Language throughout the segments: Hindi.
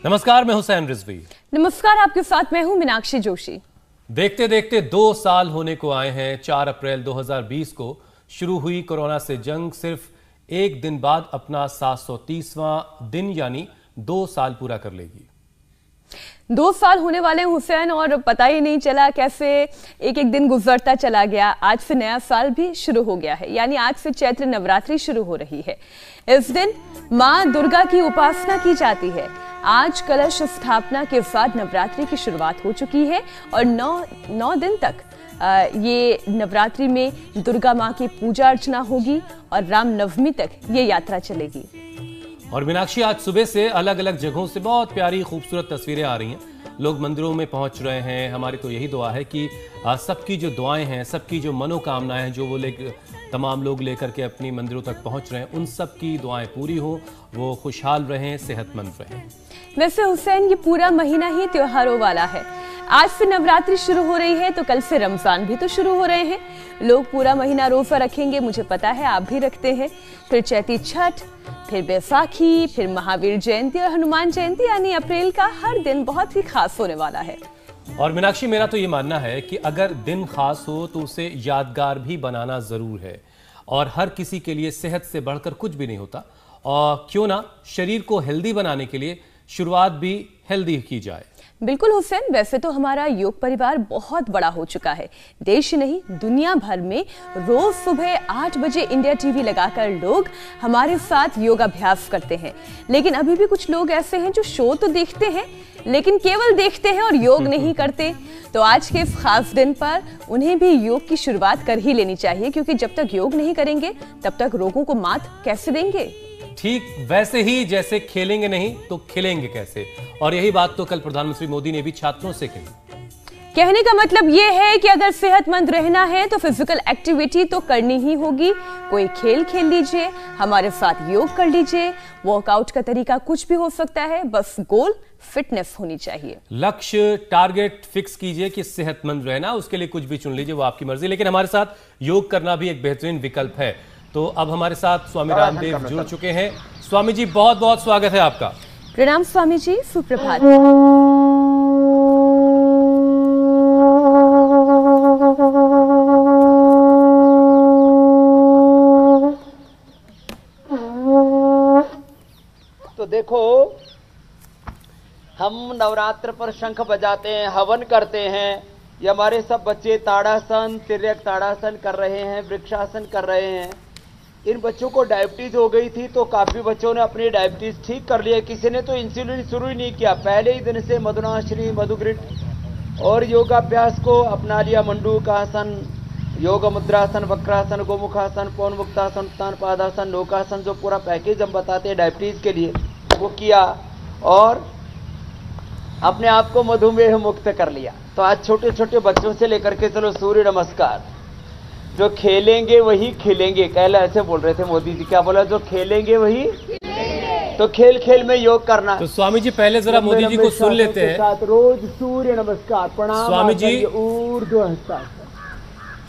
नमस्कार, मैं हुसैन रिजवी। नमस्कार, आपके साथ मैं हूं मीनाक्षी जोशी। देखते देखते 2 साल होने को आए हैं। 4 अप्रैल 2020 को शुरू हुई कोरोना से जंग सिर्फ एक दिन बाद अपना 730वां दिन यानी 2 साल पूरा कर लेगी। 2 साल होने वाले हैं हुसैन, और पता ही नहीं चला कैसे एक एक दिन गुजरता चला गया। आज से नया साल भी शुरू हो गया है, यानी आज से चैत्र नवरात्रि शुरू हो रही है। इस दिन मां दुर्गा की उपासना की जाती है। आज कलश स्थापना के साथ नवरात्रि की शुरुआत हो चुकी है और 9 दिन तक ये नवरात्रि में दुर्गा मां की पूजा अर्चना होगी और रामनवमी तक ये यात्रा चलेगी। और मीनाक्षी, आज सुबह से अलग अलग जगहों से बहुत प्यारी खूबसूरत तस्वीरें आ रही हैं। लोग मंदिरों में पहुंच रहे हैं। हमारी तो यही दुआ है कि सबकी जो दुआएं हैं, सबकी जो मनोकामनाएं हैं, जो वो तमाम लोग लेकर के अपनी मंदिरों तक पहुंच रहे हैं, उन सब की दुआएं पूरी हो, वो खुशहाल रहें, सेहतमंद रहें। वैसे हुसैन, ये पूरा महीना ही त्योहारों वाला है। आज से नवरात्रि शुरू हो रही है तो कल से रमजान भी तो शुरू हो रहे हैं। लोग पूरा महीना रोजा रखेंगे, मुझे पता है आप भी रखते हैं। फिर चैती छठ, फिर बैसाखी, फिर महावीर जयंती और हनुमान जयंती, यानी अप्रैल का हर दिन बहुत ही खास होने वाला है। और मीनाक्षी, मेरा तो ये मानना है कि अगर दिन खास हो तो उसे यादगार भी बनाना जरूर है। और हर किसी के लिए सेहत से बढ़कर कुछ भी नहीं होता। और क्यों ना शरीर को हेल्दी बनाने के लिए शुरुआत भी हेल्दी की जाए। बिल्कुल हुसैन, वैसे तो हमारा योग परिवार बहुत बड़ा हो चुका है। देश नहीं, दुनिया भर में रोज सुबह 8 बजे इंडिया टीवी लगाकर लोग हमारे साथ योग अभ्यास करते हैं। लेकिन अभी भी कुछ लोग ऐसे हैं जो शो तो देखते हैं लेकिन केवल देखते हैं और योग नहीं करते। तो आज के इस खास दिन पर उन्हें भी योग की शुरुआत कर ही लेनी चाहिए, क्योंकि जब तक योग नहीं करेंगे तब तक रोगों को मात कैसे देंगे। ठीक वैसे ही जैसे खेलेंगे नहीं तो खिलेंगे कैसे। और यही बात तो कल प्रधानमंत्री मोदी ने भी छात्रों से कही। कहने का मतलब ये है कि अगर सेहतमंद रहना है तो फिजिकल एक्टिविटी तो करनी ही होगी। कोई खेल खेल लीजिए, हमारे साथ योग कर लीजिए। वर्कआउट का तरीका कुछ भी हो सकता है, बस गोल फिटनेस होनी चाहिए। लक्ष्य, टारगेट फिक्स कीजिए कि सेहतमंद रहना, उसके लिए कुछ भी चुन लीजिए, वो आपकी मर्जी। लेकिन हमारे साथ योग करना भी एक बेहतरीन विकल्प है। तो अब हमारे साथ स्वामी रामदेव जुड़ चुके हैं। स्वामी जी, बहुत बहुत स्वागत है आपका। प्रणाम स्वामी जी, सुप्रभात। तो देखो, हम नवरात्र पर शंख बजाते हैं, हवन करते हैं। ये हमारे सब बच्चे ताड़ासन, तिर्यक ताड़ासन कर रहे हैं, वृक्षासन कर रहे हैं। इन बच्चों को डायबिटीज हो गई थी तो काफी बच्चों ने अपनी डायबिटीज ठीक कर लिया। किसी ने तो इंसुलिन शुरू ही नहीं किया, पहले ही दिन से मधुनाश्री, मधुग्रिट और योगाभ्यास को अपना लिया। मंडूकासन, योग मुद्रासन, वक्रासन, गोमुखासन, पौन मुक्तासन, उत्तान पादासन, नौकासन, जो पूरा पैकेज हम बताते हैं डायबिटीज के लिए, वो किया और अपने आप को मधुमेह मुक्त कर लिया। तो आज छोटे छोटे बच्चों से लेकर के चलो सूर्य नमस्कार। जो खेलेंगे वही खिलेंगे, कल ऐसे बोल रहे थे मोदी जी। क्या बोला? जो खेलेंगे वही तो खेल खेल में योग करना। तो स्वामी जी, पहले जरा मोदी जी को सुन लेते हैं। साथ रोज सूर्य नमस्कार, प्रणाम। स्वामी जी, ऊर्ध्व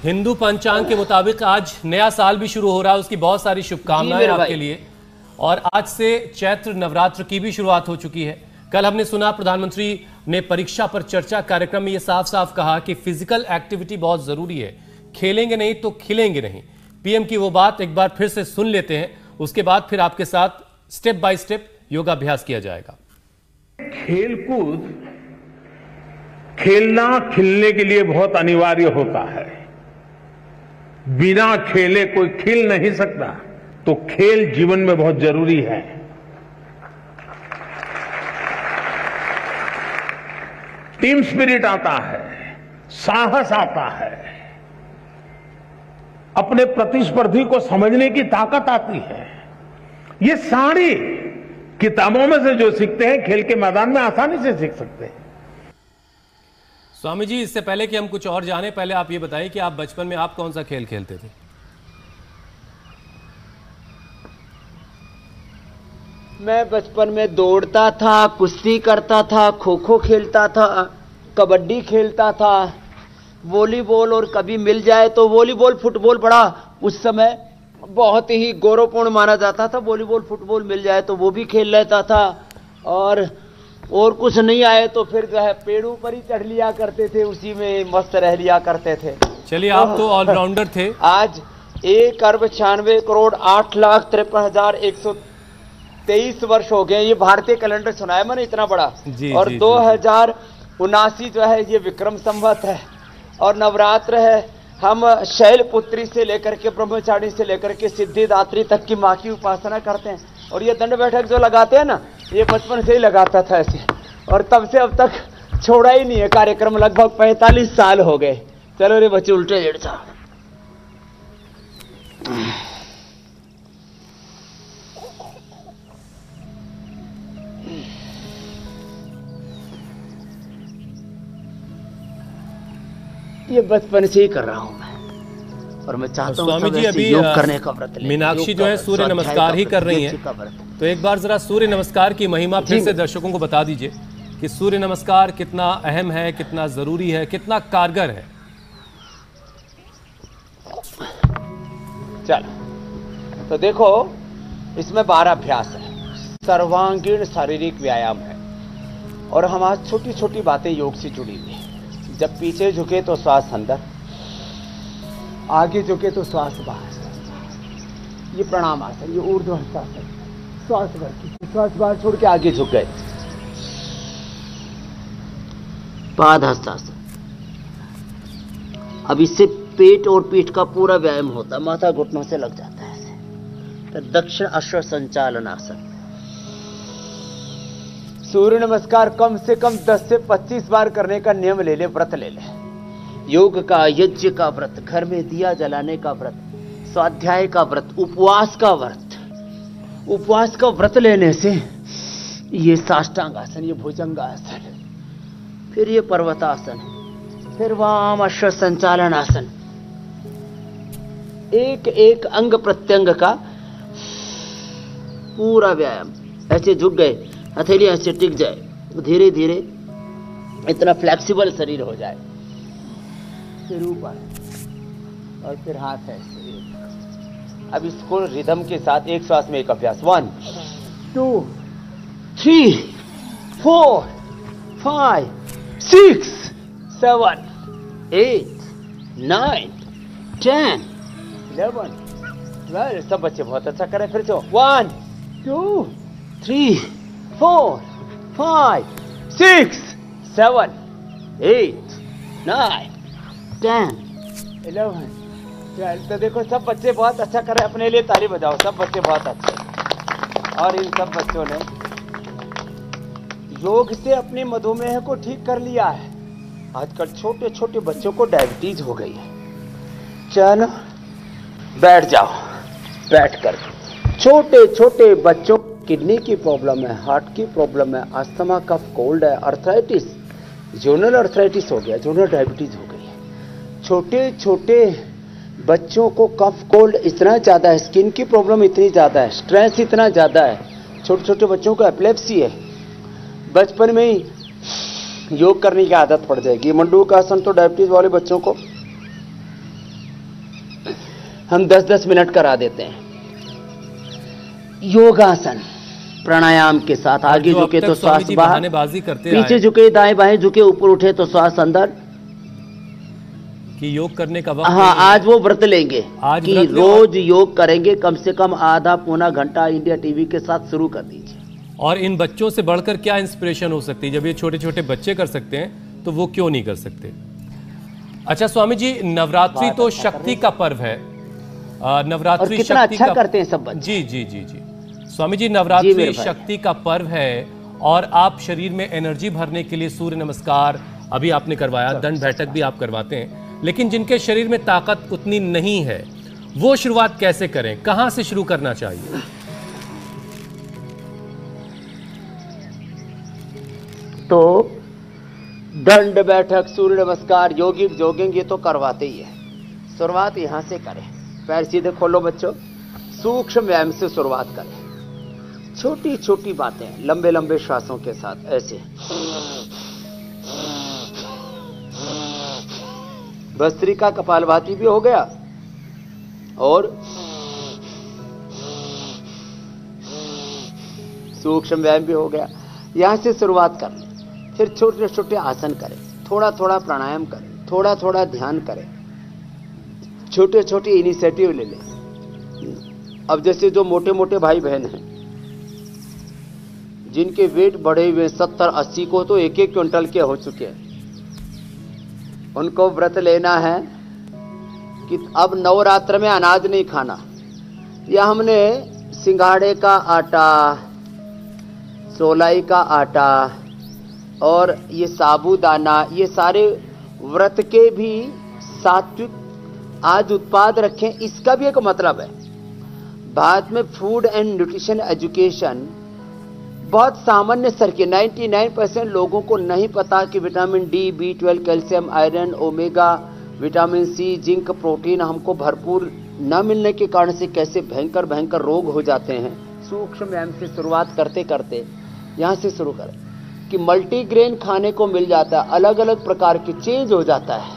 हिंदू पंचांग के मुताबिक आज नया साल भी शुरू हो रहा है, उसकी बहुत सारी शुभकामनाएं आपके लिए। और आज से चैत्र नवरात्र की भी शुरुआत हो चुकी है। कल हमने सुना प्रधानमंत्री ने परीक्षा पर चर्चा कार्यक्रम में यह साफ साफ कहा कि फिजिकल एक्टिविटी बहुत जरूरी है, खेलेंगे नहीं तो खिलेंगे नहीं। पीएम की वो बात एक बार फिर से सुन लेते हैं, उसके बाद फिर आपके साथ स्टेप बाय स्टेप योगाभ्यास किया जाएगा। खेलकूद, खेलना खिलने के लिए बहुत अनिवार्य होता है। बिना खेले कोई खिल नहीं सकता, तो खेल जीवन में बहुत जरूरी है। टीम स्पिरिट आता है, साहस आता है, अपने प्रतिस्पर्धी को समझने की ताकत आती है। ये सारी किताबों में से जो सीखते हैं, खेल के मैदान में आसानी से सीख सकते हैं। स्वामी जी, इससे पहले कि हम कुछ और जाने, पहले आप ये बताइए कि आप बचपन में आप कौन सा खेल खेलते थे? मैं बचपन में दौड़ता था, कुश्ती करता था, खो खो खेलता था, कबड्डी खेलता था, वॉलीबॉल, और कभी मिल जाए तो वॉलीबॉल, फुटबॉल बड़ा उस समय बहुत ही गौरवपूर्ण माना जाता था। वॉलीबॉल, फुटबॉल मिल जाए तो वो भी खेल लेता था। और और कुछ नहीं आए तो फिर जो है पेड़ों पर ही चढ़ लिया करते थे, उसी में मस्त रह लिया करते थे। चलिए, आप तो ऑलराउंडर थे। आज 1,96,68,63,123 वर्ष हो गए। ये भारतीय कैलेंडर सुनाया मैंने इतना बड़ा। जी, और 2079 जो है ये विक्रम संवत है और नवरात्र है। हम शैलपुत्री से लेकर के ब्रह्मचारी से लेकर के सिद्धिदात्री तक की माँ की उपासना करते हैं। और ये दंड बैठक जो लगाते हैं ना, ये बचपन से ही लगाता था ऐसे, और तब से अब तक छोड़ा ही नहीं है कार्यक्रम। लगभग 45 साल हो गए। चलो रे बच्चे, उल्टे लेट जाओ। ये बचपन से ही कर रहा हूं मैं, और मैं चाहता हूं स्वामी जी अभी योग करने का व्रत ले। मीनाक्षी जो है सूर्य नमस्कार ही कर रही हैं, तो एक बार जरा सूर्य नमस्कार की महिमा फिर से दर्शकों को बता दीजिए कि सूर्य नमस्कार कितना अहम है, कितना जरूरी है, कितना कारगर है। चलो, तो देखो इसमें 12 अभ्यास है, सर्वांगीण शारीरिक व्यायाम है, और हम आज छोटी छोटी बातें योग से जुड़ी हुई है। जब पीछे झुके तो श्वास अंदर, आगे झुके तो श्वास बाहर। ये प्रणाम आसन, ये ऊर्ध्व हस्तासन। श्वास भर की, श्वास बाहर छोड़ के आगे झुक गए। पाद हस्तासन। अब इससे पेट और पीठ का पूरा व्यायाम होता है, माथा घुटनों से लग जाता है ऐसे। तो दक्षिण अश्व संचालन आसन। सूर्य नमस्कार कम से कम 10 से 25 बार करने का नियम ले ले, व्रत ले ले। योग का, यज्ञ का व्रत, घर में दिया जलाने का व्रत, स्वाध्याय का व्रत, उपवास का व्रत। उपवास का व्रत लेने से ये साष्टांग आसन, ये भुजंगासन, फिर ये पर्वतासन, फिर वाम अश्व संचालन आसन। एक एक अंग प्रत्यंग का पूरा व्यायाम। ऐसे झुक गए, हथेली ऐसे टिक जाए, धीरे धीरे इतना फ्लेक्सिबल शरीर हो जाए। फिर ऊपर और फिर हाथ ऐसे। अब इसको रिदम के साथ एक श्वास में एक अभ्यास। 1 2 3 4 5 6 7 8 9 10 11 12। सब बच्चे बहुत अच्छा करें। फिर से 1 2 3 4 5 6 7 8 9 10 11 12। तो देखो सब बच्चे बहुत अच्छा कर रहे हैं। अपने लिए ताली बजाओ, सब बच्चे बहुत अच्छे। और इन सब बच्चों ने योग से अपने मधुमेह को ठीक कर लिया है। आजकल छोटे छोटे बच्चों को डायबिटीज हो गई है। चलो बैठ जाओ, बैठ कर। छोटे छोटे बच्चों किडनी की प्रॉब्लम है, हार्ट की प्रॉब्लम है, अस्थमा, कफ, कोल्ड है, अर्थराइटिस, जोनल अर्थराइटिस हो गया, जोनल डायबिटीज हो गई है। छोटे छोटे बच्चों को कफ, कोल्ड इतना ज्यादा है, स्किन की प्रॉब्लम इतनी ज्यादा है, स्ट्रेस इतना ज्यादा है। छोटे छोटे बच्चों को एपिलेप्सी है। बचपन में ही योग करने की आदत पड़ जाएगी। मंडूकासन तो डायबिटीज वाले बच्चों को हम 10-10 मिनट करा देते हैं। योगासन प्राणायाम के साथ आगे झुके तो श्वास बाहर, पीछे झुके, दाएं बाएं झुके, ऊपर उठे तो श्वास अंदर। कि योग करने का वक्त। हाँ, आज वो व्रत लेंगे आज कि रोज योग करेंगे, कम से कम आधा पौना घंटा इंडिया टीवी के साथ शुरू कर दीजिए। और इन बच्चों से बढ़कर क्या इंस्पिरेशन हो सकती है? जब ये छोटे छोटे बच्चे कर सकते हैं तो वो क्यों नहीं कर सकते? अच्छा स्वामी जी, नवरात्रि तो शक्ति का पर्व है। नवरात्रि कितना शक्ति अच्छा का करते हैं सब बच्चे। जी जी जी जी स्वामी जी, नवरात्रि शक्ति का पर्व है और आप शरीर में एनर्जी भरने के लिए सूर्य नमस्कार अभी आपने करवाया, दंड बैठक भी आप करवाते हैं, लेकिन जिनके शरीर में ताकत उतनी नहीं है वो शुरुआत कैसे करें? कहां से शुरू करना चाहिए? तो दंड बैठक, सूर्य नमस्कार, योगिक जोगिंग ये तो करवाते ही है। शुरुआत यहां से करें। पैर सीधे खोलो बच्चों, सूक्ष्म व्यायाम से शुरुआत करें। छोटी छोटी बातें, लंबे लंबे श्वासों के साथ ऐसे। भस्त्रिका, कपालभाति भी हो गया और सूक्ष्म व्यायाम भी हो गया। यहाँ से शुरुआत कर लें, फिर छोटे छोटे आसन करें, थोड़ा थोड़ा प्राणायाम करें, थोड़ा थोड़ा ध्यान करें, छोटे छोटे इनिशिएटिव ले लें। अब जैसे जो मोटे मोटे भाई बहन हैं जिनके वेट बढ़े हुए 70-80 को तो 1-1 क्विंटल के हो चुके हैं, उनको व्रत लेना है कि अब नवरात्र में अनाज नहीं खाना, या हमने सिंघाड़े का आटा, सोलाई का आटा और ये साबूदाना, ये सारे व्रत के भी सात्विक आज उत्पाद रखें। इसका भी एक मतलब है। भारत में फूड एंड न्यूट्रिशन एजुकेशन बहुत सामान्य स्तर के 99% लोगों को नहीं पता कि vitamin D, B12, calcium, iron, omega, vitamin C, zinc, protein हमको भरपूर न मिलने के कारण से कैसे भयंकर भयंकर रोग हो जाते हैं। सूक्ष्म व्यायाम से शुरुआत करते करते यहाँ से शुरू करें कि मल्टीग्रेन खाने को मिल जाता है, अलग अलग प्रकार के चेंज हो जाता है,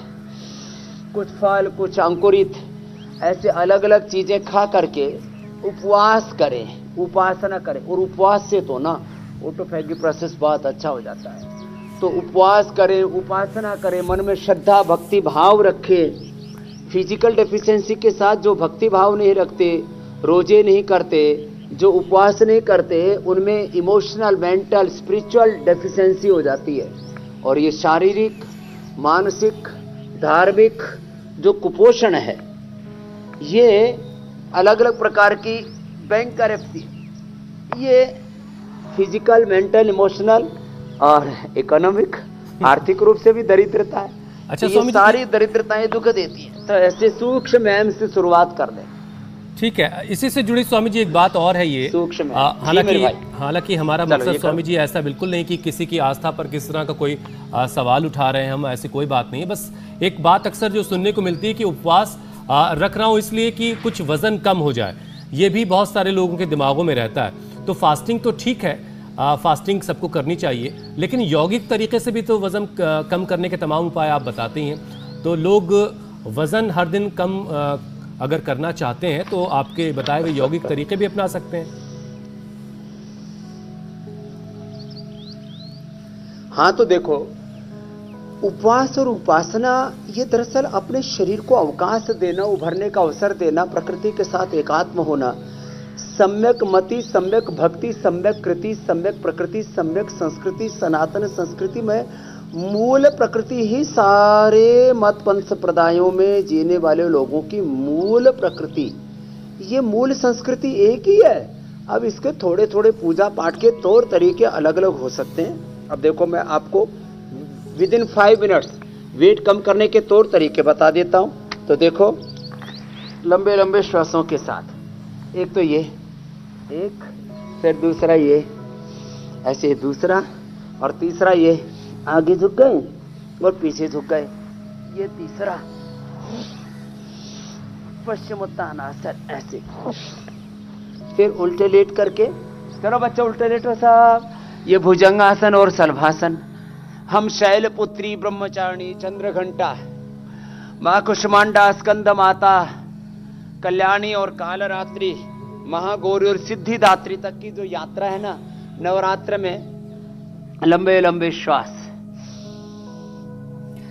कुछ फल, कुछ अंकुरित, ऐसे अलग अलग चीजें खा करके उपवास करें, उपासना करें। और उपवास से तो ना ऑटोफैगी प्रोसेस बहुत अच्छा हो जाता है। तो उपवास करें, उपासना करें, मन में श्रद्धा भक्ति भाव रखें। फिजिकल डेफिशिएंसी के साथ जो भक्ति भाव नहीं रखते, रोजे नहीं करते, जो उपवास नहीं करते, उनमें इमोशनल, मेंटल, स्पिरिचुअल डेफिशिएंसी हो जाती है। और ये शारीरिक, मानसिक, धार्मिक जो कुपोषण है, ये अलग अलग प्रकार की भयंकर ये फिजिकल, मेंटल, इमोशनल और इकोनॉमिक, आर्थिक रूप से भी दरिद्रता है। अच्छा, ये सारी दरिद्रताएं दुख देती है। तो ऐसे सूक्ष्म व्यायाम से शुरुआत कर दें। ठीक है, इसी से जुड़ी स्वामी जी एक बात और है ये, हालांकि हमारा मकसद स्वामी जी ऐसा बिल्कुल नहीं कि किसी की आस्था पर किस तरह का कोई सवाल उठा रहे हैं हम, ऐसी कोई बात नहीं है। बस एक बात अक्सर जो सुनने को मिलती है कि उपवास रख रहा हूं इसलिए कि कुछ वजन कम हो जाए, ये भी बहुत सारे लोगों के दिमागों में रहता है। तो फास्टिंग तो ठीक है, फास्टिंग सबको करनी चाहिए, लेकिन यौगिक तरीके से भी तो वजन कम करने के तमाम उपाय आप बताते हैं। तो लोग वजन हर दिन कम अगर करना चाहते हैं तो आपके बताए हुए यौगिक तरीके भी अपना सकते हैं। हाँ, तो देखो, उपवास और उपासना ये दरअसल अपने शरीर को अवकाश देना, उभरने का अवसर देना, प्रकृति के साथ एकात्म होना, सम्यक मति, सम्यक भक्ति, सम्यक कृति, सम्यक प्रकृति, सम्यक संस्कृति, सनातन संस्कृति में मूल प्रकृति ही सारे मत पंथ संप्रदायों में जीने वाले लोगों की मूल प्रकृति, ये मूल संस्कृति एक ही है। अब इसके थोड़े थोड़े पूजा पाठ के तौर तरीके अलग अलग हो सकते हैं। अब देखो, मैं आपको विदिन 5 मिनट्स वेट कम करने के तौर तरीके बता देता हूं। तो देखो, लंबे लंबे श्वासों के साथ, एक तो ये, एक, फिर दूसरा ये, ऐसे दूसरा, और तीसरा ये, आगे झुक गए और पीछे झुक गए, ये तीसरा, पश्चिमोत्तानासन, ऐसे, फिर उल्टे लेट करके, चलो बच्चा उल्टे लेटो साहब, ये भुजंगासन और सलभासन। हम शैलपुत्री, ब्रह्मचारिणी, चंद्रघंटा, माँ कुष्मांडा, स्कंद माता, कल्याणी और कालरात्रि, महागौरी और सिद्धिदात्री तक की जो यात्रा है ना नवरात्र में, लंबे लंबे श्वास।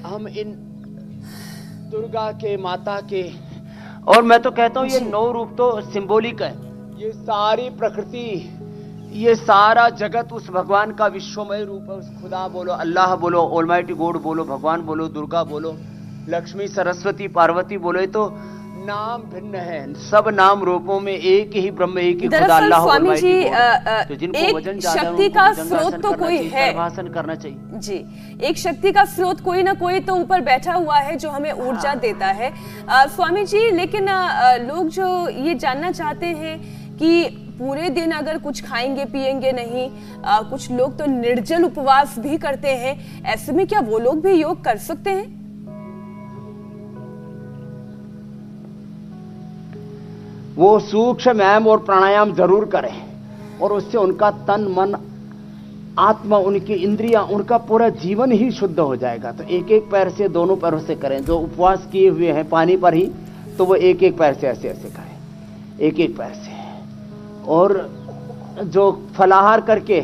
हम इन दुर्गा के, माता के, और मैं तो कहता हूं ये 9 रूप तो सिंबॉलिक है। ये सारी प्रकृति, ये सारा जगत उस भगवान का विश्वमय रूप है। उस खुदा बोलो, अल्लाह बोलो, ऑलमाइटी गॉड बोलो, भगवान बोलो, दुर्गा बोलो, लक्ष्मी, सरस्वती, पार्वती बोलो, ये तो नाम भिन्न है, सब नाम रूपों में एक ही ब्रह्म, एक ही खुदा अल्लाह। स्वामी जी, तो जिनको वजन ज्यादा शक्ति का स्रोत तो कोई है, भाषण करना चाहिए जी। एक शक्ति का स्रोत कोई ना कोई तो ऊपर बैठा हुआ है जो हमें ऊर्जा देता है स्वामी जी। लेकिन लोग जो ये जानना चाहते हैं कि पूरे दिन अगर कुछ खाएंगे पिएंगे नहीं, कुछ लोग तो निर्जल उपवास भी करते हैं, ऐसे में क्या वो लोग भी योग कर सकते हैं? वो सूक्ष्म व्यायाम और प्राणायाम जरूर करें, और उससे उनका तन, मन, आत्मा, उनकी इंद्रियां, उनका पूरा जीवन ही शुद्ध हो जाएगा। तो एक एक पैर से, दोनों पैरों से करें। जो उपवास किए हुए हैं पानी पर ही, तो वो एक एक पैर से ऐसे ऐसे करें, एक एक पैर से। और जो फलाहार करके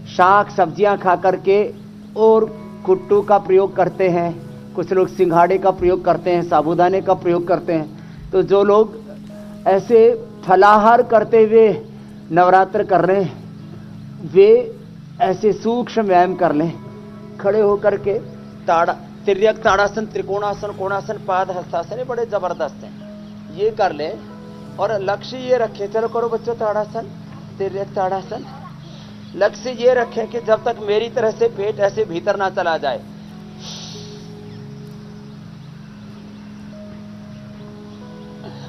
शाक सब्जियां खा करके और कुट्टू का प्रयोग करते हैं, कुछ लोग सिंघाड़े का प्रयोग करते हैं, साबूदाने का प्रयोग करते हैं। तो जो लोग ऐसे फलाहार करते हुए नवरात्र कर रहे हैं वे ऐसे सूक्ष्म व्यायाम कर लें। खड़े होकर के तिर्यक ताड़ासन, त्रिकोणासन, कोणासन, पाद हस्तासन, ये बड़े जबरदस्त हैं, ये कर लें। और लक्ष्य ये रखें, चलो करो बच्चों ताड़ासन, तिर्यक ताड़ासन। लक्ष्य ये रखें कि जब तक मेरी तरह से पेट ऐसे भीतर ना चला जाए,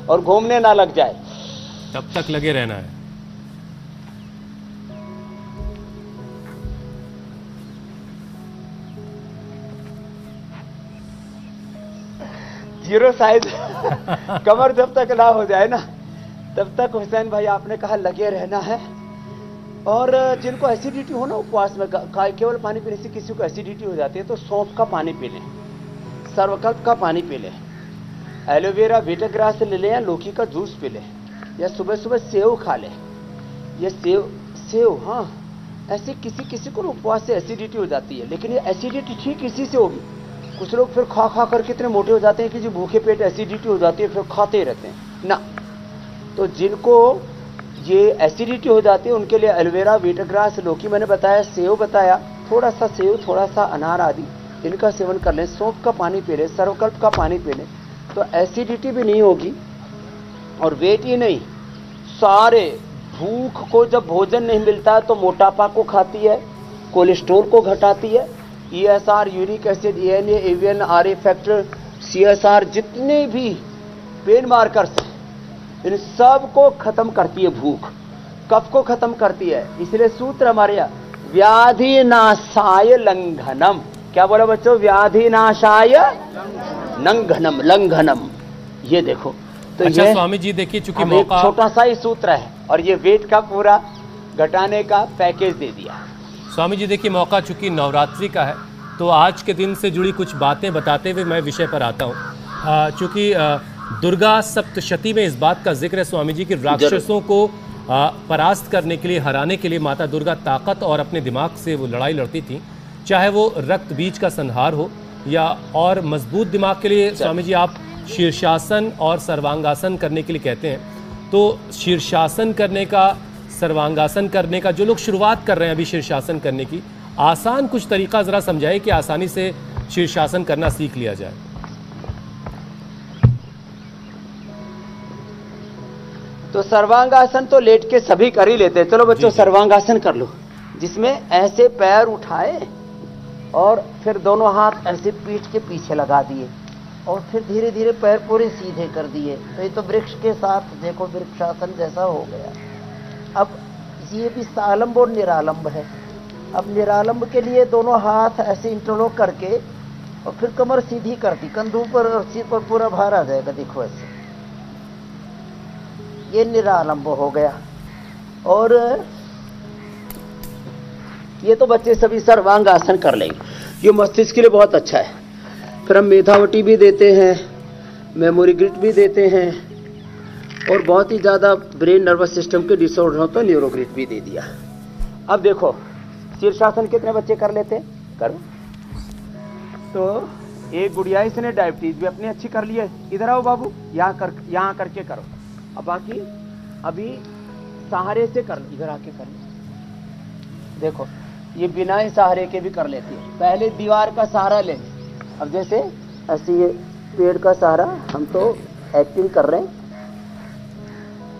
और घूमने ना लग जाए, तब तक लगे रहना है। जीरो साइज कमर जब तक ना हो जाए ना, तब तक हुसैन भाई आपने कहा लगे रहना है। और जिनको एसिडिटी हो ना उपवास में, केवल पानी पीने से किसी को एसिडिटी हो जाती है, तो सौंफ का पानी पी लें, सर्वकल्प का पानी पी लें, एलोवेरा वीटाग्रास ले लें, या लौकी का जूस पी लें, या सुबह सुबह सेव खा लें। ये सेव हाँ, ऐसे किसी को उपवास से एसिडिटी हो जाती है, लेकिन ये एसिडिटी ठीक इसी से होगी। कुछ लोग फिर खा कर कितने मोटे हो जाते हैं कि जो भूखे पेट एसिडिटी हो जाती है, फिर खाते ही रहते हैं ना। तो जिनको ये एसिडिटी हो जाती है उनके लिए एलोवेरा, वीटाग्रास, लौकी मैंने बताया, सेव बताया, थोड़ा सा सेव, थोड़ा सा अनार आदि इनका सेवन कर लें, सौंफ का पानी पी लें, सर्वकल्प का पानी पी लें, तो एसिडिटी भी नहीं होगी। और वेट ही नहीं, सारे भूख को, जब भोजन नहीं मिलता तो मोटापा को खाती है, कोलेस्ट्रोल को घटाती है, ESR, uric acid, ANA, AVN, RA factor, CSR, जितने भी पेन मार्कर्स हैं इन सब को खत्म करती है भूख, कफ को खत्म करती है। इसलिए सूत्र हमारे यहाँ व्याधि नाशाय लंघनम, क्या बोला बच्चों, व्याधि नाशाय लंघनम, लंघनम। ये देखो तो अच्छा ये स्वामी जी देखिए, चूंकि मौका छोटा सा ही सूत्र है और ये वेट का पूरा घटाने का पैकेज दे दिया। स्वामी जी देखिए, मौका चूंकि नवरात्रि का है तो आज के दिन से जुड़ी कुछ बातें बताते हुए मैं विषय पर आता हूँ। चूंकि दुर्गा सप्तशती में इस बात का जिक्र है स्वामी जी कि राक्षसों को परास्त करने के लिए, हराने के लिए माता दुर्गा ताकत और अपने दिमाग से वो लड़ाई लड़ती थी, चाहे वो रक्त बीज का संहार हो या और मजबूत दिमाग के लिए। स्वामी जी आप शीर्षासन और सर्वांगासन करने के लिए कहते हैं, तो शीर्षासन करने का, सर्वांगासन करने का जो लोग शुरुआत कर रहे हैं अभी शीर्षासन करने की, आसान कुछ तरीका जरा समझाइए कि आसानी से शीर्षासन करना सीख लिया जाए। तो सर्वांगासन तो लेट के सभी कर ही लेते हैं। चलो बच्चों सर्वांगासन कर लो, जिसमें ऐसे पैर उठाए और फिर दोनों हाथ ऐसे पीठ के पीछे लगा दिए और फिर धीरे धीरे पैर पूरे सीधे कर दिए। तो ये तो वृक्ष के साथ देखो वृक्षासन जैसा हो गया। अब ये भी सालंब और निरालंब है। अब निरालंब के लिए दोनों हाथ ऐसे इंटरलॉक करके और फिर कमर सीधी कर दी, कंधों पर और सिर पर पूरा भार आ जाएगा, देखो ऐसे, ये निरालंब हो गया। और ये तो बच्चे सभी सर्वांगासन कर लेंगे, ये मस्तिष्क के लिए बहुत अच्छा है। फिर हम मेधावटी भी देते हैं, मेमोरी ग्रिड भी देते हैं, और बहुत ही ज़्यादा ब्रेन नर्वस सिस्टम के डिसऑर्डर हो तो न्यूरोग्रिड भी दे दिया। अब देखो शीर्षासन कितने बच्चे कर लेते हैं, करो। तो एक गुड़िया इसने डायबिटीज भी अपनी अच्छी कर ली है, इधर आओ बाबू, यहाँ करके करो। अब बाकी अभी सहारे से कर लो, इधर आके कर लो। देखो ये बिना ही सहारे के भी कर लेती है। पहले दीवार का सहारा ले, अब जैसे ऐसे ये पेड़ का सहारा, हम तो एक्टिंग कर रहे हैं,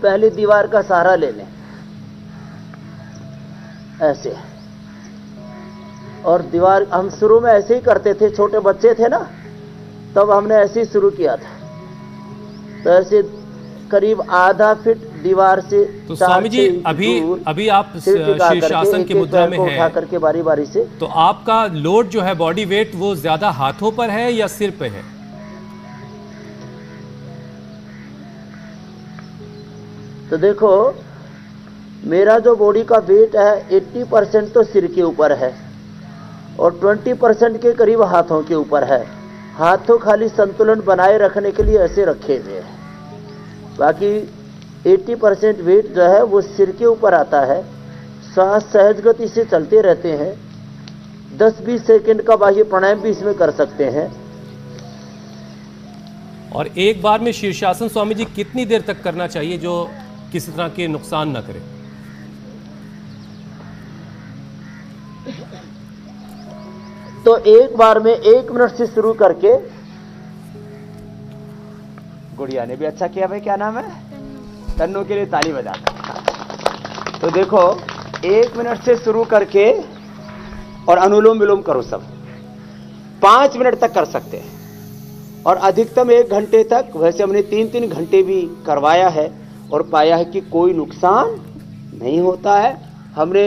पहले दीवार का सहारा ले लें ऐसे। और दीवार हम शुरू में ऐसे ही करते थे, छोटे बच्चे थे ना तब हमने ऐसे ही शुरू किया था। तो ऐसे करीब आधा फीट दीवार से, तो स्वामी जी अभी आप शीर्षासन की मुद्रा में हैं, उठा करके बारी बारी से। तो आपका लोड जो है, बॉडी वेट, वो ज्यादा हाथों पर है या सिर पे है? तो देखो मेरा जो बॉडी का वेट है 80% तो सिर के ऊपर है और 20% के करीब हाथों के ऊपर है। हाथों खाली संतुलन बनाए रखने के लिए ऐसे रखे हुए हैं, बाकी 80% वेट जो है वो सिर के ऊपर आता है। सहज गति से चलते रहते हैं। 10-20 सेकंड का बाह्य प्राणायाम भी इसमें कर सकते हैं। और एक बार में शीर्षासन स्वामी जी कितनी देर तक करना चाहिए जो किसी तरह के नुकसान न करे? तो एक बार में 1 मिनट से शुरू करके, गुड़िया ने भी अच्छा किया भाई, क्या नाम है? तन्नू के लिए ताली बजा। तो देखो 1 मिनट से शुरू करके और अनुलोम विलोम करो सब 5 मिनट तक कर सकते हैं और अधिकतम 1 घंटे तक। वैसे हमने 3-3 घंटे भी करवाया है और पाया है कि कोई नुकसान नहीं होता है। हमने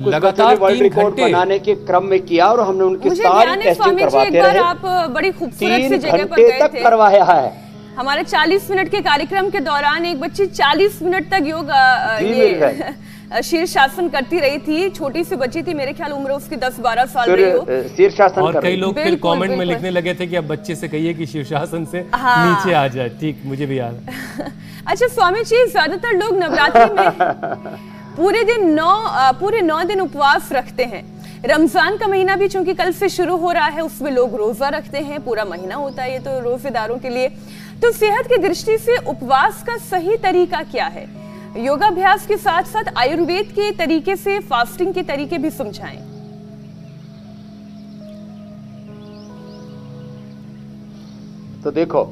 लगातार वर्ल्ड रिकॉर्ड बनाने के क्रम में किया और हमने उनकी सारी टेस्टिंग करवाते रहे। आप बड़ी खूबसूरत सी जगह पर गए तक करवाया है। हमारे 40 मिनट के कार्यक्रम के दौरान एक बच्ची 40 मिनट तक योग शीर्षासन करती रही थी। छोटी सी बच्ची थी, मेरे ख्याल उम्र उसकी 10-12 साल रही हो। शीर्षासन और कई लोग फिर कमेंट में लिखने लगे थे कि अब बच्चे से कहिए कि शीर्षासन से नीचे आ जाए। ठीक, मुझे भी याद है। अच्छा स्वामी जी, ज्यादातर लोग नवरात्रि में पूरे 9 दिन उपवास रखते हैं। रमजान का महीना भी चूंकि कल से शुरू हो रहा है, उसमें लोग रोजा रखते हैं। पूरा महीना होता है ये तो रोजेदारों के लिए। तो सेहत की दृष्टि से उपवास का सही तरीका क्या है? योगाभ्यास के साथ साथ आयुर्वेद के तरीके से फास्टिंग के तरीके भी समझाएं। तो देखो,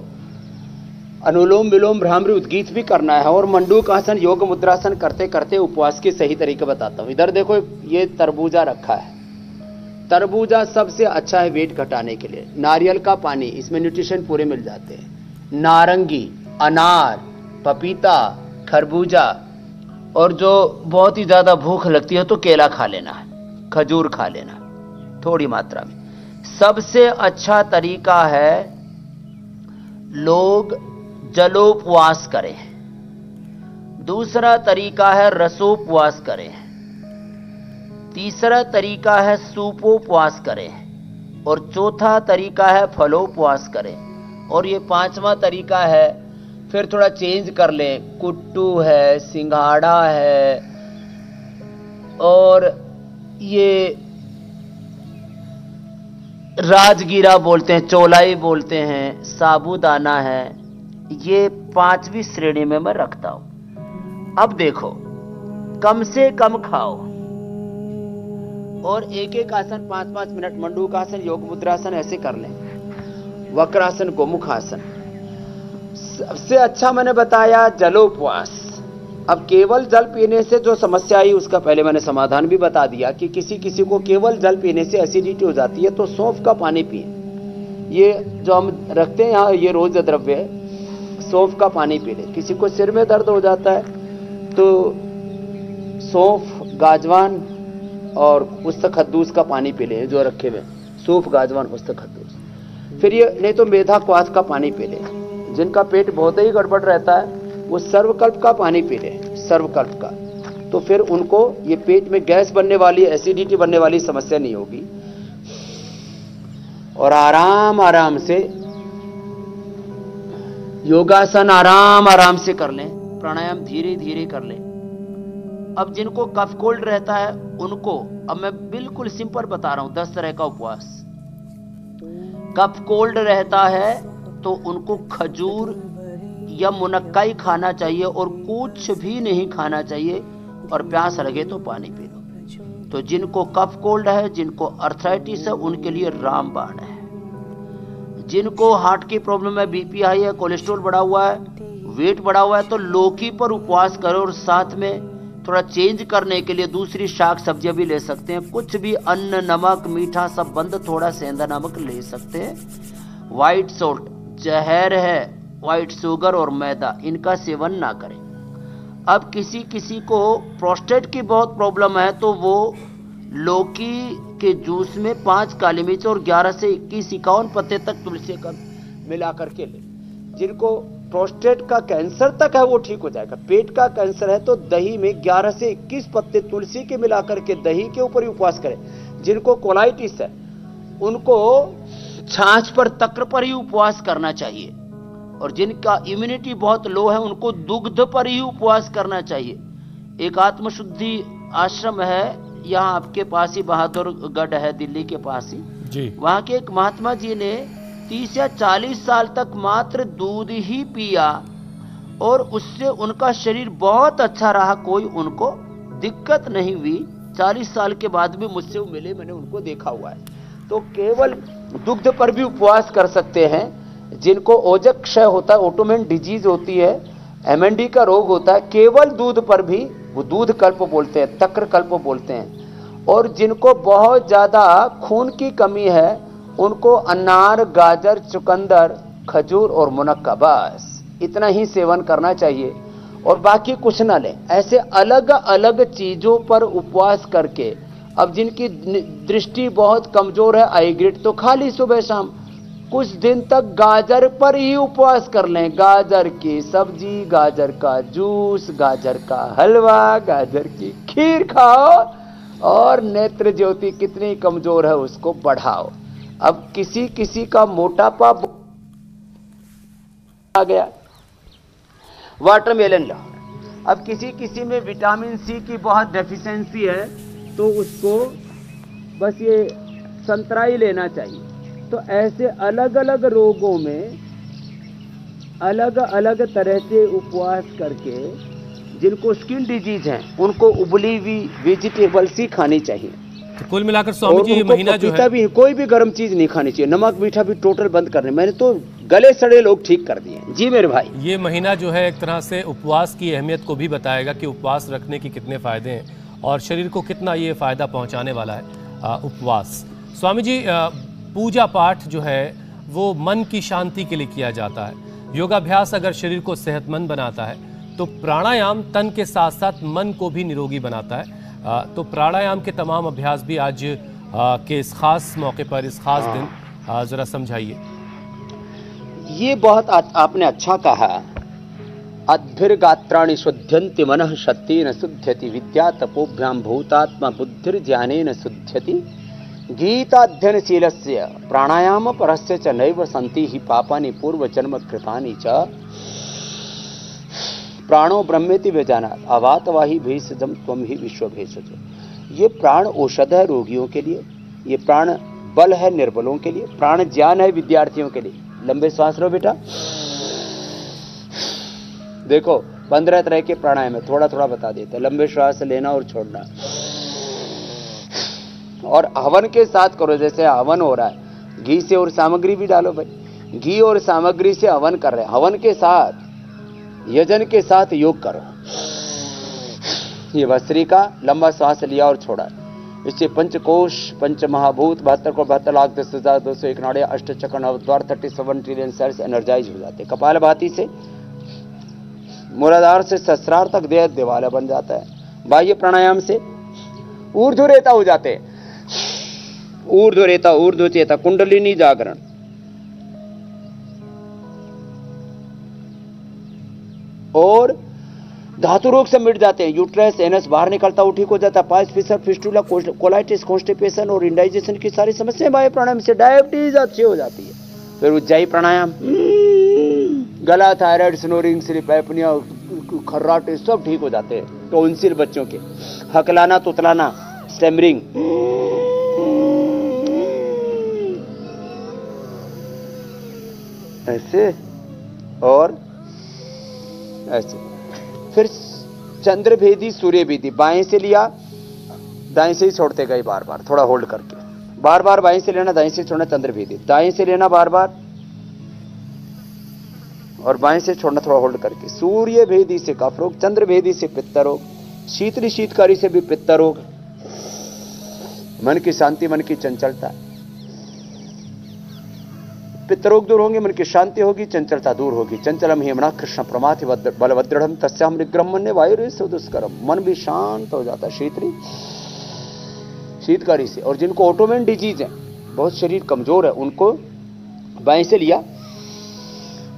अनुलोम विलोम भ्रामरी उद्गीत भी करना है और मंडूकासन योग मुद्रासन करते करते उपवास के सही तरीके बताता हूं। इधर देखो, ये तरबूजा रखा है। तरबूजा सबसे अच्छा है वेट घटाने के लिए। नारियल का पानी, इसमें न्यूट्रिशन पूरे मिल जाते हैं। नारंगी, अनार, पपीता, खरबूजा, और जो बहुत ही ज्यादा भूख लगती है तो केला खा लेना है, खजूर खा लेना थोड़ी मात्रा में। सबसे अच्छा तरीका है लोग जलोपवास करें। दूसरा तरीका है रसोपवास करें। तीसरा तरीका है सूपोपवास करें और चौथा तरीका है फलोपवास करें। और ये 5वां तरीका है, फिर थोड़ा चेंज कर लें, कुट्टू है, सिंघाड़ा है, और ये राजगीरा बोलते हैं, चौलाई बोलते हैं, साबूदाना है। ये 5वीं श्रेणी में मैं रखता हूं। अब देखो, कम से कम खाओ और एक आसन 5-5 मिनट, मंडूकासन, योग मुद्रासन ऐसे कर लें, वक्रासन, गोमुखासन। सबसे अच्छा मैंने बताया जलोपवास। अब केवल जल पीने से जो समस्या आई उसका पहले मैंने समाधान भी बता दिया कि किसी को केवल जल पीने से एसिडिटी हो जाती है, तो सौंफ का पानी पिए। ये जो हम रखते हैं यहाँ, ये रोज द्रव्य है, सौंफ का पानी पी ले। किसी को सिर में दर्द हो जाता है तो सौंफ, गाजवान और उस्त खद्दूस का पानी पी ले, जो रखे हुए सौंफ, गाजवान, उस्त खद्दूस। फिर ये नहीं तो मेधा क्वाथ का पानी पी ले। जिनका पेट बहुत ही गड़बड़ रहता है वो सर्वकल्प का पानी पी ले, सर्वकल्प का, तो फिर उनको ये पेट में गैस बनने वाली, एसिडिटी बनने वाली समस्या नहीं होगी। और आराम आराम से योगासन आराम आराम से कर लें, प्राणायाम धीरे धीरे कर लें। अब जिनको कफ कोल्ड रहता है उनको, अब मैं बिल्कुल सिंपल बता रहा हूं, 10 तरह का उपवास। कफ कोल्ड रहता है तो उनको खजूर या मुनक्का खाना चाहिए और कुछ भी नहीं खाना चाहिए, और प्यास लगे तो पानी पी लो। तो जिनको कफ कोल्ड है, जिनको अर्थराइटिस है, उनके लिए रामबाण है। जिनको हार्ट की प्रॉब्लम है, बीपी हाई है, कोलेस्ट्रॉल बढ़ा हुआ है, वेट बढ़ा हुआ है, तो लौकी पर उपवास करो और साथ में थोड़ा चेंज करने के लिए दूसरी शाक सब्जियां भी ले सकते हैं। कुछ भी अन्न, नमक, मीठा सब बंद, थोड़ा सेंधा नमक ले सकते हैं। व्हाइट सॉल्ट जहर है, व्हाइट शुगर और मैदा, इनका सेवन ना करें। अब किसी को प्रोस्टेट की बहुत प्रॉब्लम है तो वो लौकी के जूस में 5 काली मिर्च और 11 से 21-51 पत्ते तक तुलसी का मिला करके ले। जिनको प्रोस्टेट का कैंसर तक है वो ठीक हो जाएगा। पेट का कैंसर है तो दही में 11 से 21 पत्ते तुलसी के मिला करके दही के ऊपर ही उपवास करें। जिनको कोलाइटिस है उनको छाछ पर, तक्र पर ही उपवास करना चाहिए। और जिनका इम्यूनिटी बहुत लो है उनको दुग्ध पर ही उपवास करना चाहिए। एक आत्मशुद्धि आश्रम है यहाँ आपके पास ही, बहादुरगढ़ है दिल्ली के पास ही जी। वहाँ के एक महात्मा जी ने 30 या 40 साल तक मात्र दूध ही पिया और उससे उनका शरीर बहुत अच्छा रहा, कोई उनको दिक्कत नहीं हुई। 40 साल के बाद भी मुझसे वो मिले, मैंने उनको देखा हुआ है। तो केवल दुग्ध पर भी उपवास कर सकते हैं। जिनको ओजक क्षय होता है, ऑटोइम्यून डिजीज होती है, एमएनडी का रोग होता है, केवल दूध पर भी, वो दूध कल्प बोलते हैं, तक्र कल्प बोलते हैं। और जिनको बहुत ज्यादा खून की कमी है उनको अनार, गाजर, चुकंदर, खजूर और मुनक्का, बस इतना ही सेवन करना चाहिए और बाकी कुछ ना लें। ऐसे अलग अलग चीजों पर उपवास करके, अब जिनकी दृष्टि बहुत कमजोर है, आई ग्रिड तो खा ली सुबह शाम, कुछ दिन तक गाजर पर ही उपवास कर लें। गाजर की सब्जी, गाजर का जूस, गाजर का हलवा, गाजर की खीर खाओ और नेत्र ज्योति कितनी कमजोर है उसको बढ़ाओ। अब किसी किसी का मोटापा आ गया, वाटरमेलन लो। अब किसी किसी में विटामिन सी की बहुत डेफिशिएंसी है तो उसको बस ये संतरा ही लेना चाहिए। तो ऐसे अलग अलग रोगों में अलग अलग तरह से उपवास करके, जिनको स्किन डिजीज है उनको उबली हुई वेजिटेबल्स ही खानी चाहिए। तो कुल मिलाकर स्वामी जी ये महीना जो है भी कोई भी गर्म चीज नहीं खानी चाहिए, नमक मीठा भी टोटल बंद करने, मैंने तो गले सड़े लोग ठीक कर दिए। जी मेरे भाई, ये महीना जो है एक तरह से उपवास की अहमियत को भी बताएगा कि उपवास रखने के कितने फायदे हैं और शरीर को कितना ये फायदा पहुंचाने वाला है उपवास। स्वामी जी, पूजा पाठ जो है वो मन की शांति के लिए किया जाता है। योगाभ्यास अगर शरीर को सेहतमंद बनाता है तो प्राणायाम तन के साथ साथ मन को भी निरोगी बनाता है। तो प्राणायाम के तमाम अभ्यास भी आज के इस खास मौके पर, इस खास दिन जरा समझाइए। ये बहुत आपने अच्छा कहा। अद्भिर्गात्राणि शुद्ध्यन्ति मनः शक्तिन शुद्ध्यति विद्या तपोभ्याम भूतात्मा बुद्धिर्ज्ञानेन शुद्ध्यति गीताध्ययनशीलस्य प्राणायाम परस्य च नैव सन्ति हि पापानि पूर्वजन्म कृतानि च प्राणो ब्रह्मेति विजानात् अवातवाहि भेषजम त्वं ही विश्व भेषज। ये प्राण औषध है रोगियों के लिए, ये प्राण बल है निर्बलों के लिए, प्राण ज्ञान है विद्यार्थियों के लिए। लंबे श्वास लो बेटा। देखो 15 तरह के प्राणायाम है, थोड़ा थोड़ा बता देते हैं। लंबे श्वास लेना और छोड़ना, और हवन के साथ करो। जैसे हवन हो रहा है, घी से और सामग्री भी डालो भाई, घी और सामग्री से हवन कर रहे हैं, हवन के साथ यजन के साथ योग करो। ये भस्त्रिका, लंबा श्वास लिया और छोड़ा। इससे पंचकोश, पंच महाभूत, 72 को 72,10,201 नाड़े, 8 चक्र, नवद्वार, 37 ट्रिलियन सेल्स एनर्जाइज हो जाते हैं। कपालभाति से मूलाधार से सहस्रार तक देह दिवाला बन जाता है। बाह्य प्राणायाम से ऊर्ध्वरेता हो जाते हैं, ऊर्ध्वरेता, ऊर्ध्वचेता, कुंडलिनी जागरण। और धातु रोग से मिट जाते हैं। यूट्रस, एनस बाहर निकलता हुआ ठीक हो जाता है। Piles, fissure, fistula, colitis, constipation और इंडाइजेशन की सारी समस्याएं बाह्य प्राणायाम से, डायबिटीज अच्छी हो जाती है। फिर उज्जाई प्राणायाम, गला, थायराइड, स्नोरिंग, स्लीप एपनिया, खर्राटे सब ठीक हो जाते हैं। टॉन्सिल बच्चों के, हकलाना, तुतलाना, स्टैमरिंग, ऐसे और ऐसे। फिर चंद्रभेदी, सूर्यभेदी, बाएं से लिया, दाएं से ही छोड़ते गए बार बार, थोड़ा होल्ड करके, बार बार बाएं से लेना, दाएं से छोड़ना, चंद्रभेदी, दाएं से लेना बार बार और बाएं से छोड़ना, थोड़ा होल्ड करके। सूर्यभेदी से कफ रोग, चंद्रभेदी से पित्त रोग, शीतली शीतकारी से भी पित्त रोग, मन की शांति, मन की चंचलता, पित्त रोग दूर होंगे, मन की शांति होगी, चंचलता दूर होगी। चंचलम हेमना कृष्ण प्रमाथि बलभद्रढ़ तस्याम निग्रहण्य वायु दुष्करम। मन भी शांत हो जाता है शीतली शीतकारी से। और जिनको ऑटोइम्यून डिजीज है, बहुत शरीर कमजोर है, उनको बाएं से लिया,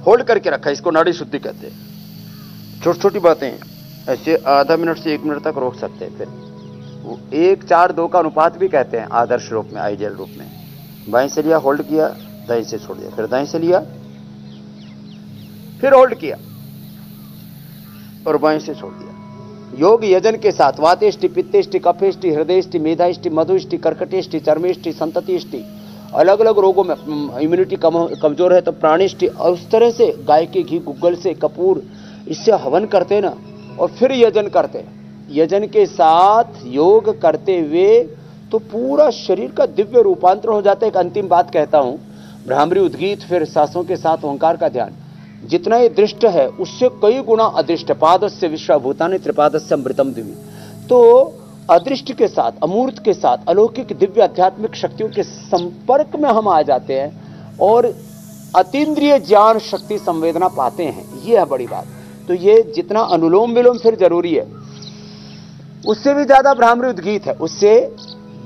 होल्ड करके रखा, इसको नाड़ी शुद्धि कहते हैं। छोटी छोटी बातें ऐसे आधा मिनट से 1 मिनट तक रोक सकते हैं। फिर 1:4:2 का अनुपात भी कहते हैं आदर्श रूप में, आइडियल रूप में। बाएं से लिया, होल्ड किया, दाएं से छोड़ दिया, फिर दाएं से लिया, फिर होल्ड किया और बाएं से छोड़ दिया। योग यजन के साथ वातेष्टि, पित्तेष्टि, कफेष्टि, हृदयष्टि, मेधाष्टि, मधुष्टि, कर्कटेष्टि, चर्मेष्टि, संततिष्टि, अलग अलग रोगों में इम्यूनिटी कमजोर है तो प्राणिष्टि, और उस तरह से गाय के घी, गुग्गल से, कपूर, इससे हवन करते ना और फिर यजन करते। यजन के साथ योग करते हुए तो पूरा शरीर का दिव्य रूपांतरण हो जाता है। एक अंतिम बात कहता हूं, भ्रामरी उद्गीत, फिर सांसों के साथ ओंकार का ध्यान, जितना ये दृष्ट है उससे कई गुना अदृष्ट। पादस्य विश्वभूतानि त्रिपादस्य अमृतम दिव्य। तो अदृष्ट के साथ, अमूर्त के साथ, अलौकिक दिव्य आध्यात्मिक शक्तियों के संपर्क में हम आ जाते हैं और अतीन्द्रिय ज्ञान शक्ति संवेदना पाते हैं। ये है बड़ी बात। तो ये जितना अनुलोम विलोम फिर जरूरी है, उससे भी ज्यादा भ्रामरी उद्गीत है। उससे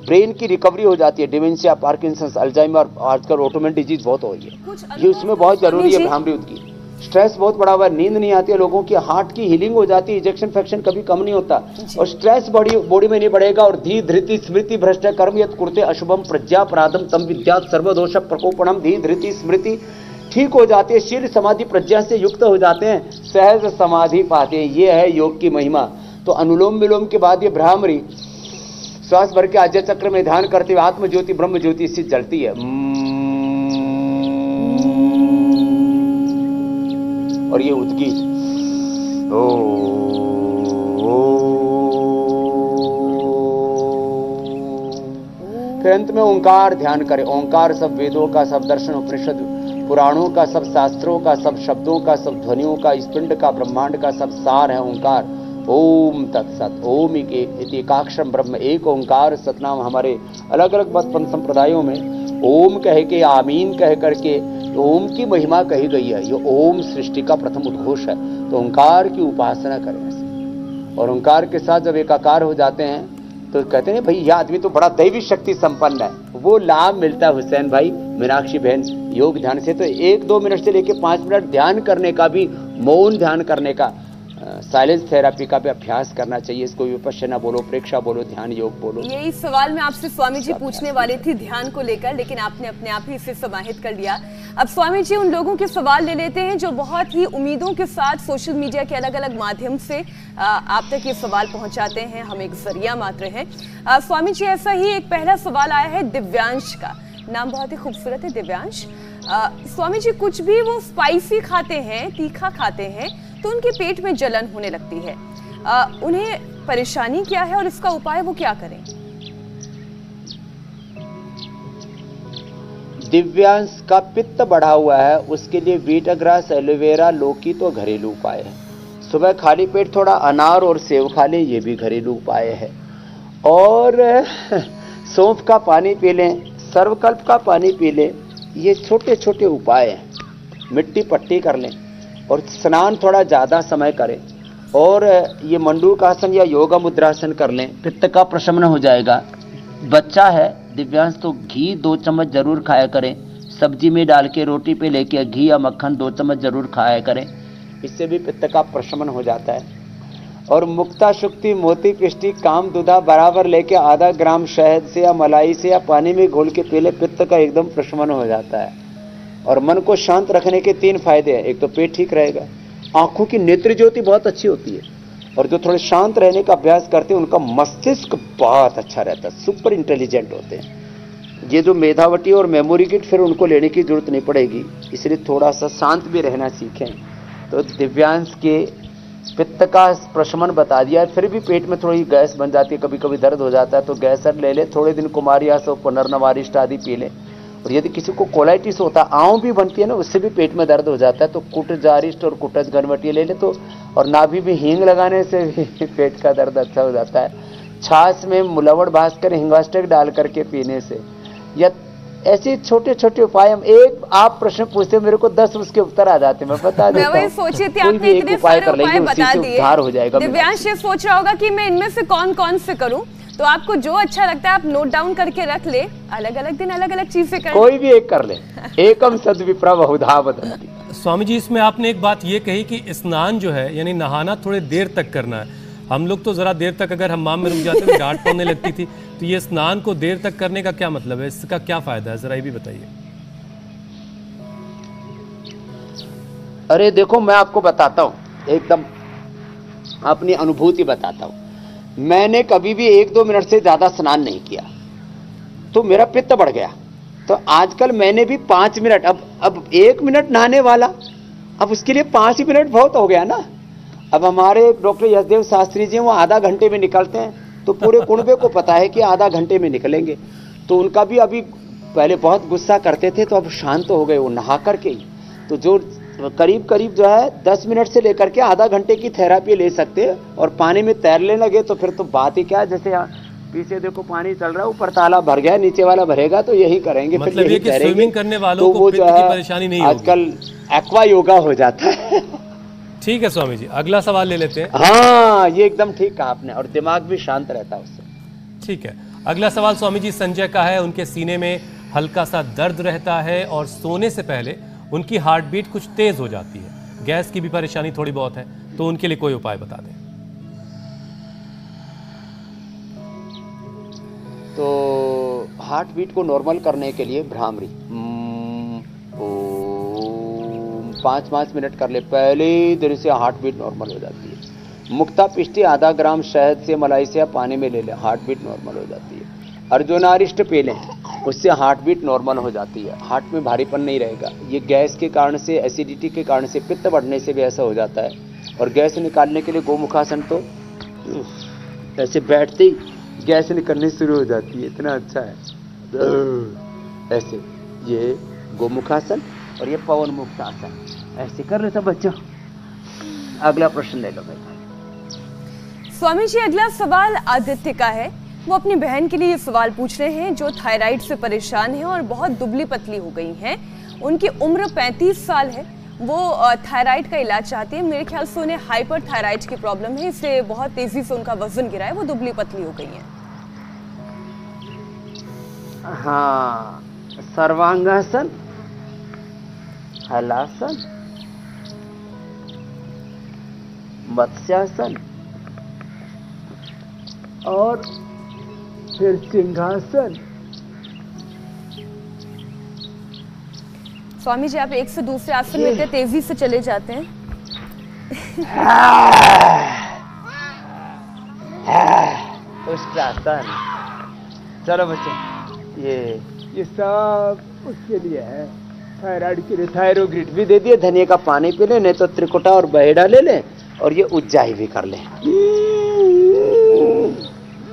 ब्रेन की रिकवरी हो जाती है। डिमेंशिया, पार्किंसंस, अल्जाइमर, आजकल ऑटोमेन डिजीज बहुत हो रही है, ये उसमें बहुत जरूरी है भ्रामरी उद्गीत। स्ट्रेस बहुत बड़ा हुआ है, नींद नहीं आती है लोगों की, हार्ट की हीलिंग हो जाती है, इंजेक्शन फैक्शन कभी कम नहीं होता और स्ट्रेस बॉडी में नहीं बढ़ेगा। और धी धृति स्मृति भ्रष्ट कर्म यत् कुरुते अशुभम प्रज्ञा प्रादम तम विद्यात् सर्वदोष प्रकोपणम। धी धृति स्मृति ठीक हो जाती है, शील समाधि प्रज्ञा से युक्त हो जाते हैं, सहज समाधि पाते हैं। ये है योग की महिमा। तो अनुलोम विलोम के बाद ये भ्रामरी श्वास भर के आज्ञा चक्र में ध्यान करते हुए आत्म ज्योति ब्रह्म ज्योति इससे जलती है। और ये उद्गीत फिर अंत में ओंकार ध्यान करें। ओंकार सब वेदों का, सब दर्शन उपनिषद पुराणों का, सब शास्त्रों का, सब शब्दों का, सब ध्वनियों का, इस पिंड का, ब्रह्मांड का सब सार है ओंकार। ओम तत्सत। ओम एकाक्षरम ब्रह्म, एक ओंकार सतनाम। हमारे अलग अलग मत संप्रदायों में ओम कह के, आमीन कह करके ओम की महिमा कही गई है। ये ओम सृष्टि का प्रथम उद्घोष है। तो ओंकार की उपासना करें ऐसे। और ओंकार के साथ जब एकाकार हो जाते हैं तो कहते हैं भाई यह आदमी तो बड़ा दैवी शक्ति संपन्न है। वो लाभ मिलता है हुसैन भाई, मीनाक्षी बहन, योग ध्यान से। तो 1-2 मिनट से लेकर 5 मिनट ध्यान करने का भी, मौन ध्यान करने का, साइलेंस थेरेपी का भी अभ्यास करना चाहिए। इसको विपश्यना बोलो, प्रेक्षा बोलो, ध्यान योग बोलो। यही सवाल मैं आपसे स्वामी जी पूछने वाली थी ध्यान को लेकर, लेकिन आपने अपने आप ही इसे समाहित कर लिया। अब स्वामी जी उन लोगों के सवाल ले लेते हैं जो बहुत ही उम्मीदों के साथ सोशल मीडिया के अलग अलग माध्यम से आप तक ये सवाल पहुंचाते हैं। हम एक जरिया मात्र हैं। स्वामी जी, ऐसा ही एक पहला सवाल आया है दिव्यांश का। नाम बहुत ही खूबसूरत है, दिव्यांश। स्वामी जी, कुछ भी वो स्पाइसी खाते हैं, तीखा खाते हैं तो उनके पेट में जलन होने लगती है। उन्हें परेशानी क्या है और इसका उपाय वो क्या करें? दिव्यांश का पित्त बढ़ा हुआ है, उसके लिए वीटाग्रास, एलोवेरा, लौकी तो घरेलू उपाय है। सुबह खाली पेट थोड़ा अनार और सेव खा लें, ये भी घरेलू उपाय है। और सौंफ का पानी पी लें, सर्वकल्प का पानी पी लें, ये छोटे छोटे उपाय हैं। मिट्टी पट्टी कर लें और स्नान थोड़ा ज़्यादा समय करें और ये मंडूकासन या योगा मुद्रासन कर लें, पित्त का प्रशमन हो जाएगा। बच्चा है दिव्यांश तो घी 2 चम्मच जरूर खाया करें, सब्जी में डाल के रोटी पे लेके घी या मक्खन 2 चम्मच जरूर खाया करें, इससे भी पित्त का प्रशमन हो जाता है। और मुक्ता शुक्ति मोती पिष्टी काम दूधा बराबर लेके आधा ग्राम शहद से या मलाई से या पानी में घोल के पी ले, पित्त का एकदम प्रशमन हो जाता है। और मन को शांत रखने के 3 फायदे हैं। एक तो पेट ठीक रहेगा, आंखों की नेत्र ज्योति बहुत अच्छी होती है, और जो थोड़े शांत रहने का अभ्यास करते हैं उनका मस्तिष्क बहुत अच्छा रहता है, सुपर इंटेलिजेंट होते हैं। ये जो मेधावटी और मेमोरी किट फिर उनको लेने की जरूरत नहीं पड़ेगी, इसलिए थोड़ा सा शांत भी रहना सीखें। तो दिव्यांश के पित्त का प्रशमन बता दिया। फिर भी पेट में थोड़ी गैस बन जाती है, कभी कभी दर्द हो जाता है, तो गैसर ले ले, थोड़े दिन कुमारियास और पुनर्नवारिष्ट आदि पी ले। और यदि किसी को कोलाइटिस होता है, आंव भी बनती है ना, उससे भी पेट में दर्द हो जाता है, तो कुटजारिष्ट और कुटज घनवटी ले ले तो, और नाभि में हींग लगाने से भी पेट का दर्द अच्छा हो जाता है। छाछ में मुलवड़ भास्कर हिंगास्टिक डाल करके पीने से, या ऐसे छोटे छोटे उपाय। हम एक आप प्रश्न पूछते मेरे को 10 उसके उत्तर आ जाते, मैं बता देता हूं। मैं वही सोची थी, आपने इतने सारे उपाय बता दिए, उद्धार हो जाएगा। दिव्यांश ये सोच रहा होगा कि मैं इनमें से कौन कौन से करूं, तो आपको जो अच्छा लगता है आप नोट डाउन करके रख ले, अलग अलग दिन अलग अलग चीजें कर, कोई भी एक कर ले। एकम सद्विप्रा बहुधा वदन्ति। स्वामी जी, इसमें आपने एक बात ये कही कि स्नान जो है यानी नहाना थोड़े देर तक करना है। हम लोग तो जरा देर तक अगर हमाम में रुक जाते तो डांट पड़ने लगती थी, तो ये स्नान को देर तक करने का क्या मतलब है, इसका क्या फायदा है, जरा ये भी बताइए। अरे देखो, मैं आपको बताता हूं एकदम अपनी अनुभूति बताता हूं। मैंने कभी भी 1-2 मिनट से ज्यादा स्नान नहीं किया तो मेरा पित्त बढ़ गया। तो आजकल मैंने भी 5 मिनट, अब 1 मिनट नहाने वाला, अब उसके लिए 5 ही मिनट बहुत हो गया ना। अब हमारे डॉक्टर यशदेव शास्त्री जी वो आधा घंटे में निकलते हैं, तो पूरे कुनबे को पता है कि आधा घंटे में निकलेंगे। तो उनका भी अभी पहले बहुत गुस्सा करते थे तो अब शांत हो गए वो नहा करके ही। तो जो करीब करीब जो है 10 मिनट से लेकर के आधा घंटे की थेरेपी ले सकते हैं और पानी में तैरने लगे तो फिर तो बात ही क्या है। जैसे यहाँ पीछे देखो पानी चल रहा है, ऊपर तालाब भर गया, नीचे वाला भरेगा, तो यही करेंगे। मतलब फिर यही ये कि स्विमिंग करने वालों को पित्त की परेशानी नहीं होगी। आजकल एक्वा योगा हो जाता है। ठीक है स्वामी जी, अगला सवाल ले लेते हैं। हाँ, ये एकदम ठीक कहा आपने, और दिमाग भी शांत रहता है उससे। ठीक है, अगला सवाल स्वामी जी संजय का है। उनके सीने में हल्का सा दर्द रहता है और सोने से पहले उनकी हार्ट बीट कुछ तेज हो जाती है। गैस की भी परेशानी थोड़ी बहुत है, तो उनके लिए कोई उपाय बता दें। तो हार्ट बीट को नॉर्मल करने के लिए भ्रामरी 5-5 मिनट कर ले, पहले दिन से हार्ट बीट नॉर्मल हो जाती है। मुक्ता पिष्टी आधा ग्राम शहद से मलाई से या पानी में ले लें, हार्ट बीट नॉर्मल हो जाती है। अर्जुनारिष्ट पी लें, उससे हार्ट बीट नॉर्मल हो जाती है। हार्ट में भारीपन नहीं रहेगा। ये गैस के कारण से, एसिडिटी के कारण से, पित्त बढ़ने से भी ऐसा हो जाता है। और गैस निकालने के लिए गोमुखासन तो ऐसे बैठते ही गैस निकलनी शुरू हो जाती है, इतना अच्छा है। ऐसे ये गोमुखासन और ये पवन मुक्त आसन ऐसे कर लेता बच्चों। अगला प्रश्न ले लो भाई। स्वामी जी अगला सवाल आदित्य का है। वो अपनी बहन के लिए ये सवाल पूछ रहे हैं जो थायराइड से परेशान है और बहुत दुबली पतली हो गई हैं। उनकी उम्र 35 साल है। वो थायराइड का इलाज चाहती है। मेरे ख्याल से उन्हें हाइपर थायराइड की प्रॉब्लम है, इसलिए बहुत तेजी से उनका वजन गिरा है, वो दुबली पतली हो गई हैं। हाँ, सर्वांगासन, हलासन, मत्स्यासन और फिर सिंहासन। स्वामी जी आप एक से दूसरे आसन में इतने तेजी से चले जाते हैं। उष्ट्रासन। चलो बच्चों, ये सब उसके लिए है, थायराइड के लिए। थायरोग्रिड भी दे दिए, धनिया का पानी पी लें, नहीं तो त्रिकुटा और बहेड़ा ले लें, और ये उज्जाई भी कर लें।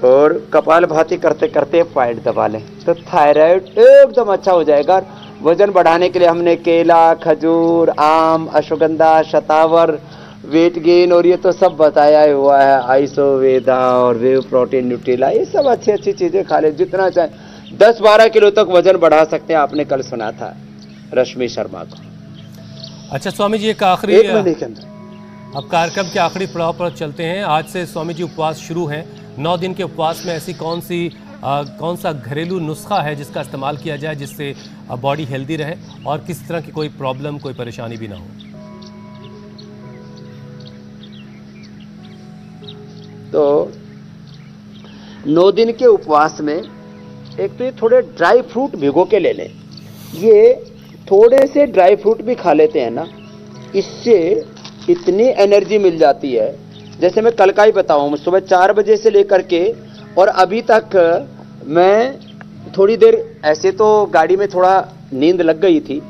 और कपाल भाती करते करते पॉइंट दबा लें, तो थायराइड एकदम अच्छा हो जाएगा। वजन बढ़ाने के लिए हमने केला, खजूर, आम, अश्वगंधा, शतावर, वेट गेन और ये तो सब बताया हुआ है। आइसोवेदा और वेव प्रोटीन, न्यूट्रिला, ये सब अच्छी अच्छी चीजें खा ले, जितना चाहे। 10-12 किलो तक वजन बढ़ा सकते हैं। आपने कल सुना था रश्मि शर्मा को। अच्छा स्वामी जी, एक आखिरी, एक महीने के अंदर अब कार्यक्रम के आखिरी पड़ाव पर चलते हैं। आज से स्वामी जी उपवास शुरू हैं। 9 दिन के उपवास में ऐसी कौन सा घरेलू नुस्खा है जिसका इस्तेमाल किया जाए जिससे बॉडी हेल्दी रहे और किसी तरह की कोई प्रॉब्लम, कोई परेशानी भी ना हो? तो 9 दिन के उपवास में एक तो ये थोड़े ड्राई फ्रूट भिगो के ले लें। ये थोड़े से ड्राई फ्रूट भी खा लेते हैं ना, इससे इतनी एनर्जी मिल जाती है। जैसे मैं कल का ही बताऊं, सुबह 4 बजे से लेकर के और अभी तक मैं थोड़ी देर, ऐसे तो गाड़ी में थोड़ा नींद लग गई थी,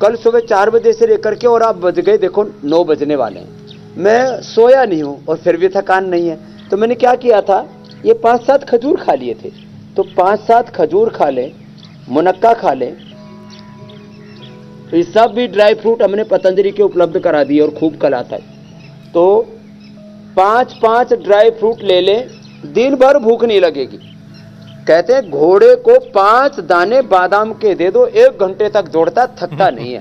कल सुबह 4 बजे से लेकर के और आप बज गए देखो 9 बजने वाले हैं, मैं सोया नहीं हूं और फिर भी थकान नहीं है। तो मैंने क्या किया था, ये 5-7 खजूर खा लिए थे। तो 5-7 खजूर खा लें, मुनक्का खा लें, ये सब भी ड्राई फ्रूट हमने पतंजलि के उपलब्ध करा दिए और खूब कल आता है। तो 5-5 ड्राई फ्रूट ले लें, दिन भर भूख नहीं लगेगी। कहते हैं घोड़े को 5 दाने बादाम के दे दो, 1 घंटे तक दौड़ता, थकता नहीं है।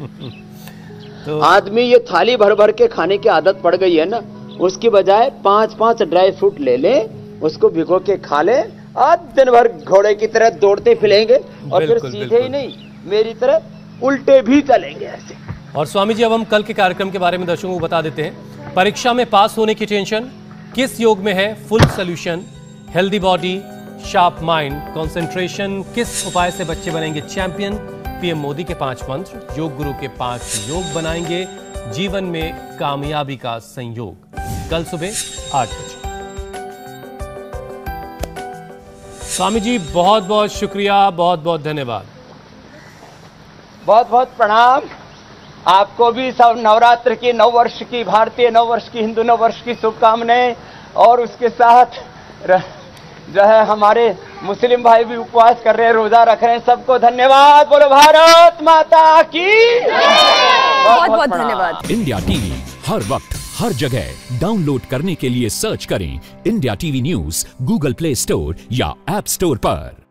तो आदमी ये थाली भर भर के खाने की आदत पड़ गई है ना, उसकी बजाय 5-5 ड्राई फ्रूट ले लें, उसको भिगो के खा लें, आज दिन भर घोड़े की तरह दौड़ते फिरेंगे और फिर सीधे ही नहीं मेरी तरह उल्टे भी चलेंगे ऐसे। और स्वामी जी, अब हम कल के कार्यक्रम के बारे में दर्शकों को बता देते हैं। परीक्षा में पास होने की टेंशन, किस योग में है full solution, healthy body, sharp mind, concentration, किस उपाय से बच्चे बनेंगे चैंपियन, पीएम मोदी के 5 मंत्र, योग गुरु के 5 योग बनाएंगे जीवन में कामयाबी का संयोग। कल सुबह 8 बजे। स्वामी जी बहुत बहुत शुक्रिया, बहुत बहुत धन्यवाद। बहुत बहुत प्रणाम। आपको भी सब नवरात्र की, नव वर्ष की, भारतीय नव वर्ष की, हिंदू नव वर्ष की शुभकामनाएं। और उसके साथ जो है हमारे मुस्लिम भाई भी उपवास कर रहे हैं, रोजा रख रहे हैं। सबको धन्यवाद। बोलो भारत माता की। बहुत बहुत धन्यवाद। इंडिया टीवी हर वक्त हर जगह डाउनलोड करने के लिए सर्च करें India TV news Google play store या ऐप स्टोर पर।